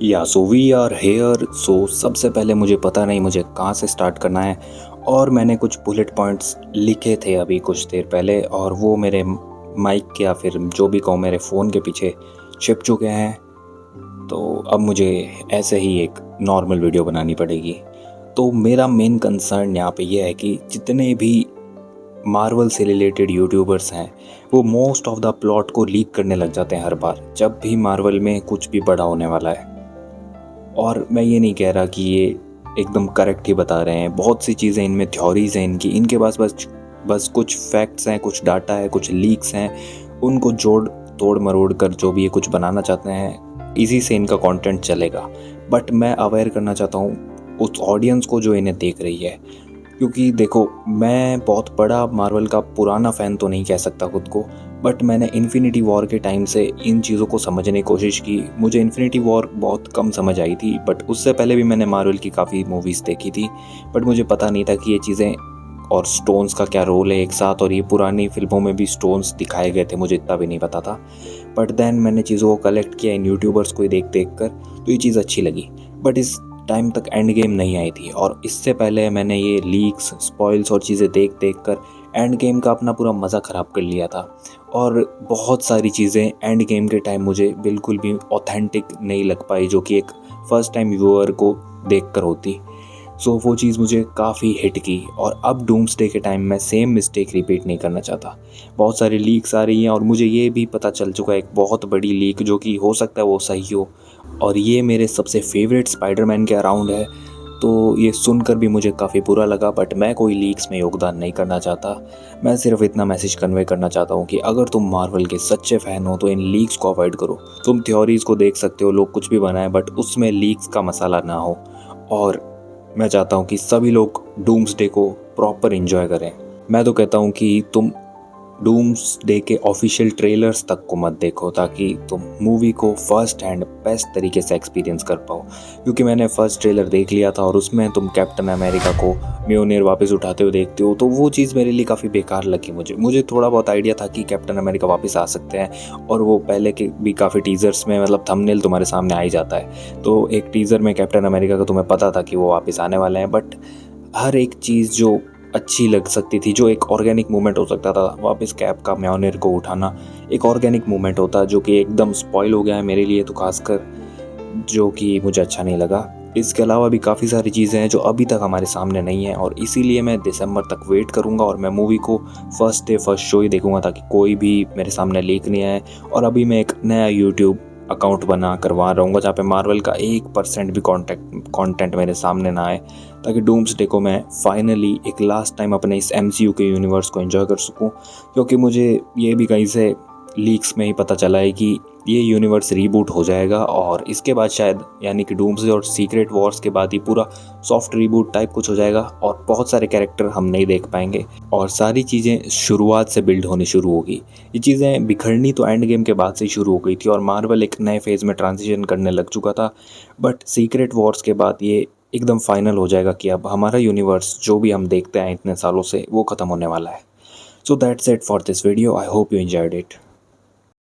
या so we are here. सो सबसे पहले मुझे पता नहीं मुझे कहाँ से स्टार्ट करना है, और मैंने कुछ बुलेट पॉइंट्स लिखे थे अभी कुछ देर पहले, और वो मेरे माइक या फिर जो भी कहूँ मेरे फ़ोन के पीछे छिप चुके हैं। तो अब मुझे ऐसे ही एक नॉर्मल वीडियो बनानी पड़ेगी। तो मेरा मेन कंसर्न यहाँ पे ये है कि जितने भी मार्वल से रिलेटेड यूट्यूबर्स हैं वो मोस्ट ऑफ द प्लॉट को लीक करने लग जाते हैं हर बार जब भी मार्वल में कुछ भी बड़ा होने वाला है। और मैं ये नहीं कह रहा कि ये एकदम करेक्ट ही बता रहे हैं, बहुत सी चीज़ें इनमें थ्योरीज हैं इनकी, इनके पास बस कुछ फैक्ट्स हैं, कुछ डाटा है, कुछ लीक्स हैं, उनको जोड़ तोड़ मरोड़ कर जो भी ये कुछ बनाना चाहते हैं इसी से इनका कंटेंट चलेगा। बट मैं अवेयर करना चाहता हूँ उस ऑडियंस को जो इन्हें देख रही है, क्योंकि देखो मैं बहुत बड़ा मार्वल का पुराना फ़ैन तो नहीं कह सकता खुद को, बट मैंने इन्फिनिटी वॉर के टाइम से इन चीज़ों को समझने की कोशिश की। मुझे इन्फिनिटी वॉर बहुत कम समझ आई थी, बट उससे पहले भी मैंने मार्वल की काफ़ी मूवीज़ देखी थी, बट मुझे पता नहीं था कि ये चीज़ें और स्टोन्स का क्या रोल है एक साथ, और ये पुरानी फिल्मों में भी स्टोन्स दिखाए गए थे, मुझे इतना भी नहीं पता था। बट देन मैंने चीज़ों को कलेक्ट किया इन यूट्यूबर्स को देख देख कर, तो ये चीज़ अच्छी लगी। बट इस टाइम तक एंड गेम नहीं आई थी, और इससे पहले मैंने ये लीक्स, स्पॉइल्स और चीज़ें देख देख कर एंड गेम का अपना पूरा मज़ा ख़राब कर लिया था। और बहुत सारी चीज़ें एंड गेम के टाइम मुझे बिल्कुल भी ऑथेंटिक नहीं लग पाई, जो कि एक फ़र्स्ट टाइम व्यूअर को देख कर होती। सो वो चीज़ मुझे काफ़ी हिट की, और अब डूम्सडे के टाइम मैं सेम मिस्टेक रिपीट नहीं करना चाहता। बहुत सारी लीक्स आ रही हैं, और मुझे ये भी पता चल चुका है एक बहुत बड़ी लीक, जो कि हो सकता है वो सही हो, और ये मेरे सबसे फेवरेट स्पाइडरमैन के अराउंड है। तो ये सुनकर भी मुझे काफ़ी बुरा लगा, बट मैं कोई लीक्स में योगदान नहीं करना चाहता। मैं सिर्फ इतना मैसेज कन्वे करना चाहता हूँ कि अगर तुम मार्वल के सच्चे फ़ैन हो तो इन लीक्स को अवॉइड करो। तुम थ्योरीज़ को देख सकते हो, लोग कुछ भी बनाए, बट उसमें लीक्स का मसाला ना हो। और मैं चाहता हूँ कि सभी लोग डूम्सडे को प्रॉपर एंजॉय करें। मैं तो कहता हूँ कि तुम डूम्सडे के ऑफिशियल ट्रेलर्स तक को मत देखो, ताकि तुम मूवी को फर्स्ट हैंड बेस्ट तरीके से एक्सपीरियंस कर पाओ। क्योंकि मैंने फर्स्ट ट्रेलर देख लिया था, और उसमें तुम कैप्टन अमेरिका को म्योनियर वापस उठाते हुए देखते हो, तो वो चीज़ मेरे लिए काफ़ी बेकार लगी। मुझे थोड़ा बहुत आइडिया था कि कैप्टन अमेरिका वापस आ सकते हैं, और वो पहले के भी काफ़ी टीज़र्स में मतलब थंबनेल तुम्हारे सामने आ ही जाता है, तो एक टीज़र में कैप्टन अमेरिका का तुम्हें पता था कि वो वापस आने वाले हैं। बट हर एक चीज़ जो अच्छी लग सकती थी, जो एक ऑर्गेनिक मूवमेंट हो सकता था, वापस कैप का म्योनियर को उठाना एक ऑर्गेनिक मूवमेंट होता, जो कि एकदम स्पॉइल हो गया है मेरे लिए, तो खासकर जो कि मुझे अच्छा नहीं लगा। इसके अलावा भी काफ़ी सारी चीज़ें हैं जो अभी तक हमारे सामने नहीं हैं, और इसीलिए मैं दिसंबर तक वेट करूंगा, और मैं मूवी को फर्स्ट डे फर्स्ट शो ही देखूंगा, ताकि कोई भी मेरे सामने लीक नहीं आए। और अभी मैं एक नया यूट्यूब अकाउंट बना करवा रहूँगा जहाँ पे मार्वल का 1% भी कंटेंट मेरे सामने ना आए, ताकि डूम्सडे को मैं फाइनली एक लास्ट टाइम अपने इस MCU के यूनिवर्स को एंजॉय कर सकूं। क्योंकि मुझे ये भी कहीं से लीक्स में ही पता चला है कि ये यूनिवर्स रीबूट हो जाएगा, और इसके बाद शायद यानी कि डूम्सडे और सीक्रेट वॉर्स के बाद ही पूरा सॉफ्ट रीबूट टाइप कुछ हो जाएगा, और बहुत सारे कैरेक्टर हम नहीं देख पाएंगे, और सारी चीज़ें शुरुआत से बिल्ड होनी शुरू होगी। ये चीज़ें बिखरनी तो एंड गेम के बाद से ही शुरू हो गई थी, और मार्वल एक नए फेज़ में ट्रांजिशन करने लग चुका था। बट सीक्रेट वॉर्स के बाद ये एकदम फाइनल हो जाएगा कि अब हमारा यूनिवर्स जो भी हम देखते हैं इतने सालों से वो ख़त्म होने वाला है। So that's it for this video. I hope you enjoyed it.